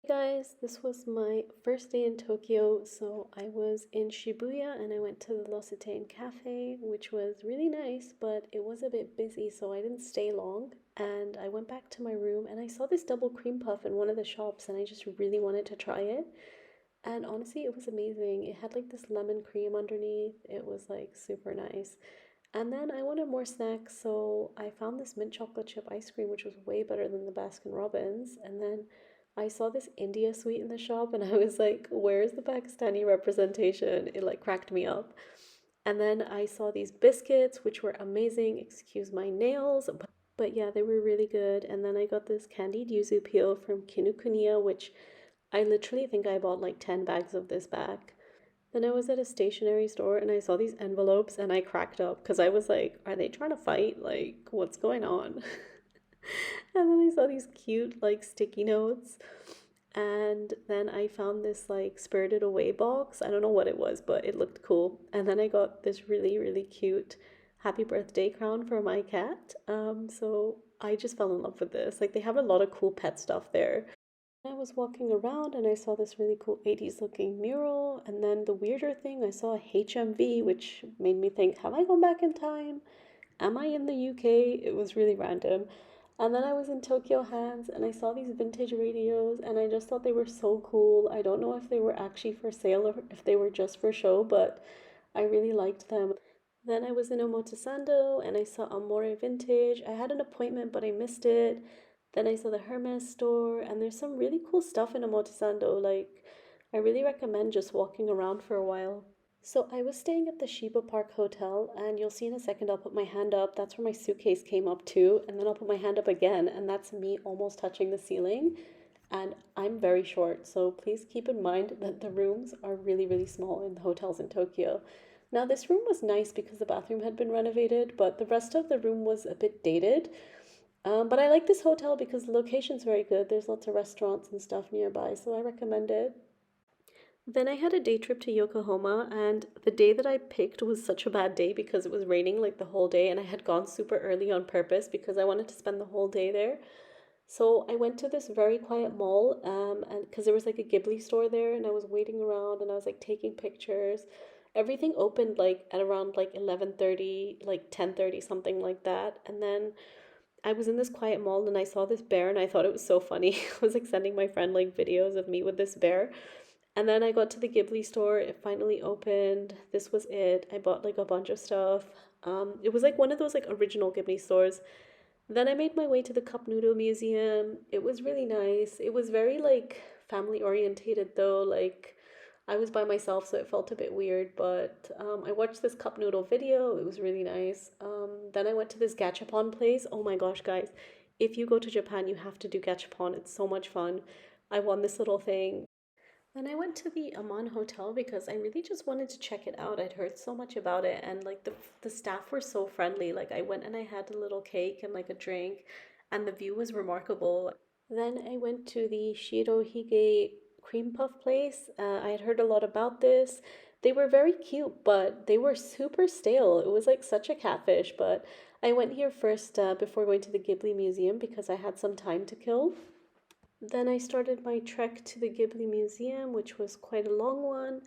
Guys, this was my first day in Tokyo. So I was in Shibuya and I went to the L'Occitane Cafe, which was really nice, but it was a bit busy, so I didn't stay long. And I went back to my room and I saw this double cream puff in one of the shops and I just really wanted to try it. And honestly, it was amazing. It had like this lemon cream underneath. It was like super nice. And then I wanted more snacks, so I found this mint chocolate chip ice cream, which was way better than the Baskin Robbins. And then I saw this India sweet in the shop, and I was like, where's the Pakistani representation? It like cracked me up. And then I saw these biscuits, which were amazing. Excuse my nails, but yeah, they were really good. And then I got this candied yuzu peel from Kinokuniya, which I literally think I bought like 10 bags of this back. Then I was at a stationery store and I saw these envelopes and I cracked up because I was like, are they trying to fight? Like, what's going on? And then I saw these cute, like, sticky notes. And then I found this, like, Spirited Away box. I don't know what it was, but it looked cool. And then I got this really, really cute happy birthday crown for my cat. So I just fell in love with this. Like, they have a lot of cool pet stuff there. I was walking around and I saw this really cool 80s looking mural. And then the weirder thing, I saw a HMV, which made me think, have I gone back in time? Am I in the UK? It was really random. And then I was in Tokyo Hands and I saw these vintage radios and I just thought they were so cool. I don't know if they were actually for sale or if they were just for show, but I really liked them. Then I was in Omotesando and I saw Amore Vintage. I had an appointment, but I missed it. Then I saw the Hermes store, and there's some really cool stuff in Omotesando. Like, I really recommend just walking around for a while. So I was staying at the Shiba Park Hotel, and you'll see in a second I'll put my hand up. That's where my suitcase came up to, and then I'll put my hand up again, and that's me almost touching the ceiling. And I'm very short, so please keep in mind that the rooms are really, really small in the hotels in Tokyo. Now, this room was nice because the bathroom had been renovated, but the rest of the room was a bit dated. But I like this hotel because the location's very good. There's lots of restaurants and stuff nearby, so I recommend it. Then I had a day trip to Yokohama, and the day that I picked was such a bad day because it was raining like the whole day, and I had gone super early on purpose because I wanted to spend the whole day there. So I went to this very quiet mall, and because there was like a Ghibli store there, and I was waiting around, and I was like taking pictures. Everything opened like at around like 11:30, like 10:30, something like that, and then I was in this quiet mall and I saw this bear and I thought it was so funny. I was like sending my friend like videos of me with this bear. And then I got to the Ghibli store. It finally opened. This was it. I bought like a bunch of stuff. It was like one of those like original Ghibli stores. Then I made my way to the Cup Noodle Museum. It was really nice. It was very like family orientated though. Like I was by myself, so it felt a bit weird, but I watched this cup noodle video. It was really nice. Then I went to this gachapon place. Oh my gosh, guys. If you go to Japan, you have to do gachapon. It's so much fun. I won this little thing. Then I went to the Aman Hotel because I really just wanted to check it out. I'd heard so much about it and like the staff were so friendly. Like I went and I had a little cake and like a drink and the view was remarkable. Then I went to the Shirohige cream puff place. I had heard a lot about this. They were very cute, but they were super stale. It was like such a catfish, but I went here first before going to the Ghibli Museum because I had some time to kill. Then I started my trek to the Ghibli Museum, which was quite a long one.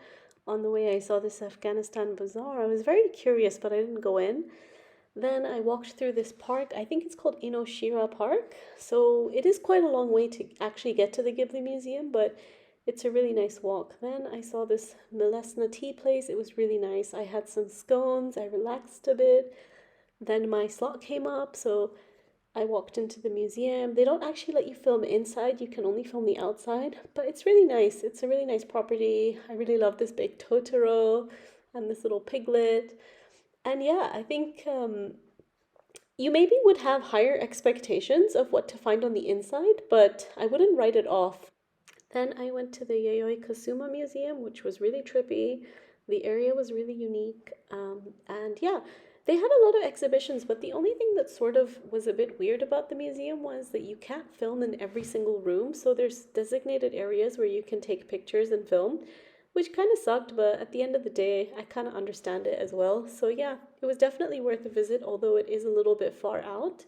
On the way, I saw this Afghanistan bazaar. I was very curious, but I didn't go in. Then I walked through this park. I think it's called Inoshira Park. So it is quite a long way to actually get to the Ghibli Museum, but it's a really nice walk. Then I saw this Milesna tea place. It was really nice. I had some scones. I relaxed a bit. Then my slot came up, so I walked into the museum. They don't actually let you film inside, you can only film the outside, but it's really nice. It's a really nice property. I really love this big Totoro and this little piglet. And yeah, I think you maybe would have higher expectations of what to find on the inside, but I wouldn't write it off. Then I went to the Yayoi Kusuma Museum, which was really trippy. The area was really unique. And yeah, they had a lot of exhibitions, but the only thing that sort of was a bit weird about the museum was that you can't film in every single room. So there's designated areas where you can take pictures and film, which kind of sucked, but at the end of the day, I kind of understand it as well. So yeah, it was definitely worth a visit, although it is a little bit far out.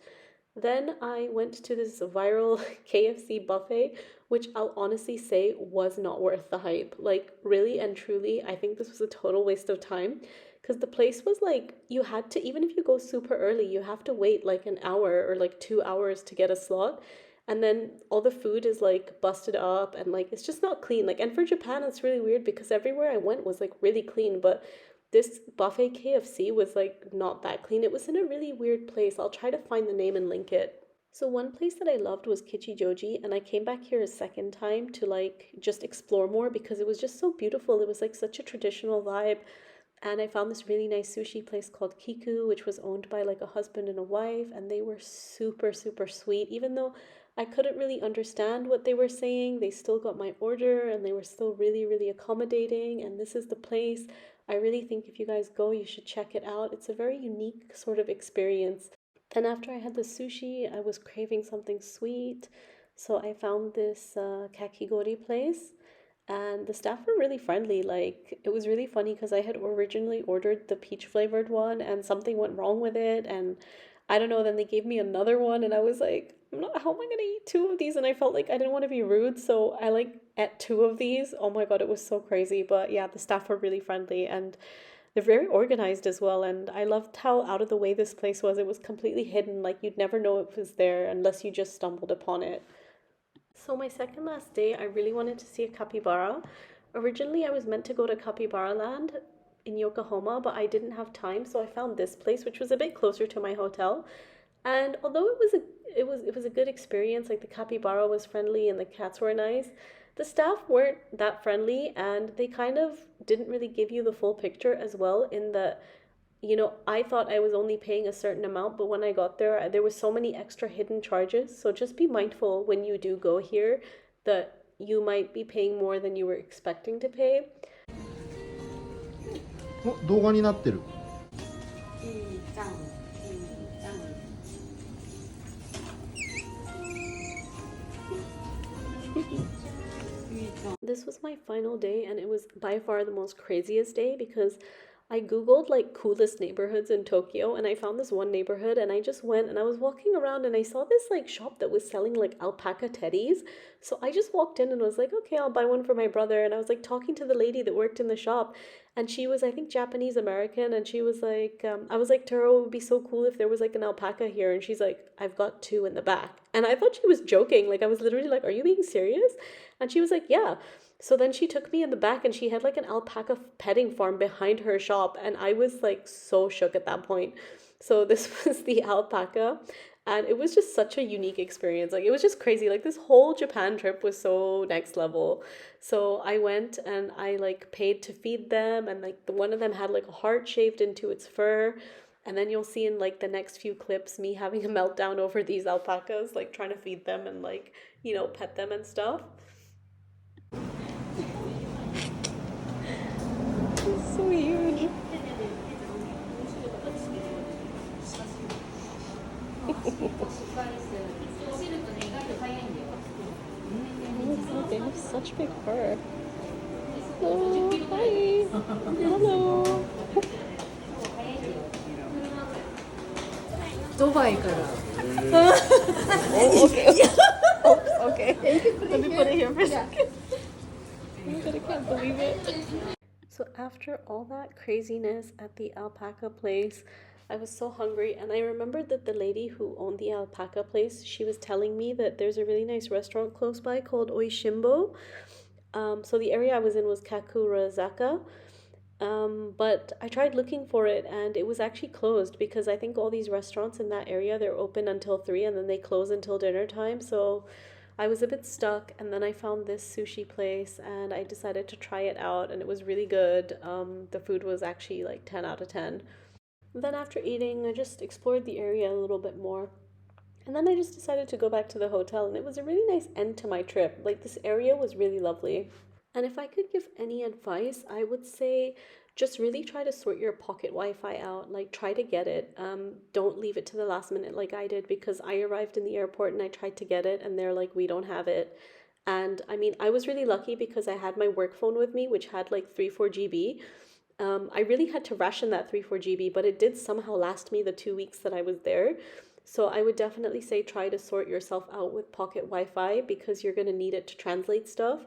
Then I went to this viral KFC buffet, which I'll honestly say was not worth the hype. Like, really and truly, I think this was a total waste of time because the place was like, you had to, even if you go super early, you have to wait like an hour or like 2 hours to get a slot. And then all the food is like busted up and like it's just not clean. Like, and for Japan, it's really weird because everywhere I went was like really clean, but this buffet KFC was like not that clean. It was in a really weird place. I'll try to find the name and link it. So one place that I loved was Kichijoji, and I came back here a second time to like just explore more because it was just so beautiful. It was like such a traditional vibe. And I found this really nice sushi place called Kiku, which was owned by like a husband and a wife, and they were super, super sweet. Even though I couldn't really understand what they were saying, they still got my order and they were still really, really accommodating. And this is the place. I really think if you guys go, you should check it out. It's a very unique sort of experience. Then after I had the sushi, I was craving something sweet. So I found this kakigori place and the staff were really friendly. Like it was really funny because I had originally ordered the peach flavored one and something went wrong with it and I don't know, then they gave me another one and I was like, I'm not, how am I gonna eat two of these? And I felt like I didn't want to be rude, so I like ate two of these. Oh my god, it was so crazy. But yeah, the staff were really friendly and they're very organized as well. And I loved how out of the way this place was. It was completely hidden, like you'd never know it was there unless you just stumbled upon it. So my second last day, I really wanted to see a capybara. Originally, I was meant to go to Capybara Land in Yokohama, but I didn't have time, so I found this place, which was a bit closer to my hotel. And although it was a good experience, like the capybara was friendly and the cats were nice, the staff weren't that friendly and they kind of didn't really give you the full picture as well in the I thought I was only paying a certain amount, but when I got there, there was so many extra hidden charges. So just be mindful when you do go here that you might be paying more than you were expecting to pay. お、動画になってる。This was my final day, and it was by far the most craziest day because I googled like coolest neighborhoods in Tokyo and I found this one neighborhood and I just went and I was walking around and I saw this like shop that was selling like alpaca teddies. So I just walked in and was like, okay, I'll buy one for my brother. And I was like talking to the lady that worked in the shop and she was, I think, Japanese American. And she was like, I was like, Taro, it would be so cool if there was like an alpaca here. And she's like, I've got two in the back. And I thought she was joking. Like I was literally like, are you being serious? And she was like, yeah. So then she took me in the back and she had like an alpaca petting farm behind her shop. And I was like so shook at that point. So this was the alpaca. And it was just such a unique experience. Like it was just crazy. Like this whole Japan trip was so next level. So I went and I like paid to feed them. And like the one of them had like a heart shaved into its fur. And then you'll see in like the next few clips me having a meltdown over these alpacas, like trying to feed them and like, pet them and stuff. It's so huge. They have such big fur. Oh, hi. Hello. ドバイから。Oh, okay. Oh, okay. Let me put it here for a second. Oh my god, I can't believe it. So after all that craziness at the alpaca place, I was so hungry and I remembered that the lady who owned the alpaca place, she was telling me that there's a really nice restaurant close by called Oishimbo. So the area I was in was Kagurazaka. But I tried looking for it and it was actually closed because I think all these restaurants in that area, they're open until 3 and then they close until dinner time. So I was a bit stuck and then I found this sushi place and I decided to try it out and it was really good. The food was actually like 10 out of 10. Then after eating, I just explored the area a little bit more. And then I just decided to go back to the hotel and it was a really nice end to my trip. Like this area was really lovely. And if I could give any advice, I would say just really try to sort your pocket Wi-Fi out. Like try to get it. Don't leave it to the last minute like I did because I arrived in the airport and I tried to get it and they're like, we don't have it. And I mean, I was really lucky because I had my work phone with me, which had like 3-4 GB. I really had to ration that 3-4 GB, but it did somehow last me the 2 weeks that I was there. So I would definitely say try to sort yourself out with pocket Wi-Fi because you're going to need it to translate stuff.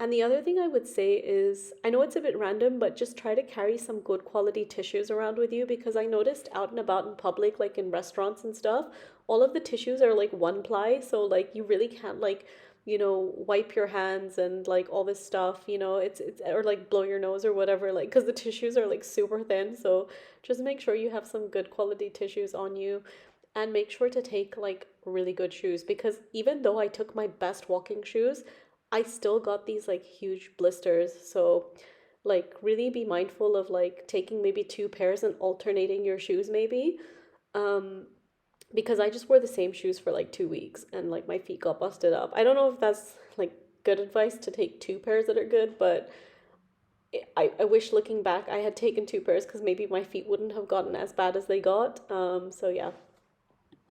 And the other thing I would say is, I know it's a bit random, but just try to carry some good quality tissues around with you because I noticed out and about in public, like in restaurants and stuff, all of the tissues are like one ply. So like you really can't like, wipe your hands and like all this stuff, it's or like blow your nose or whatever, like because the tissues are like super thin. So just make sure you have some good quality tissues on you and make sure to take like really good shoes because even though I took my best walking shoes, I still got these like huge blisters. So like really be mindful of like taking maybe two pairs and alternating your shoes maybe. Um because I just wore the same shoes for like 2 weeks and like my feet got busted up. I don't know if that's like good advice to take two pairs that are good, but I wish looking back I had taken two pairs because maybe my feet wouldn't have gotten as bad as they got. So yeah.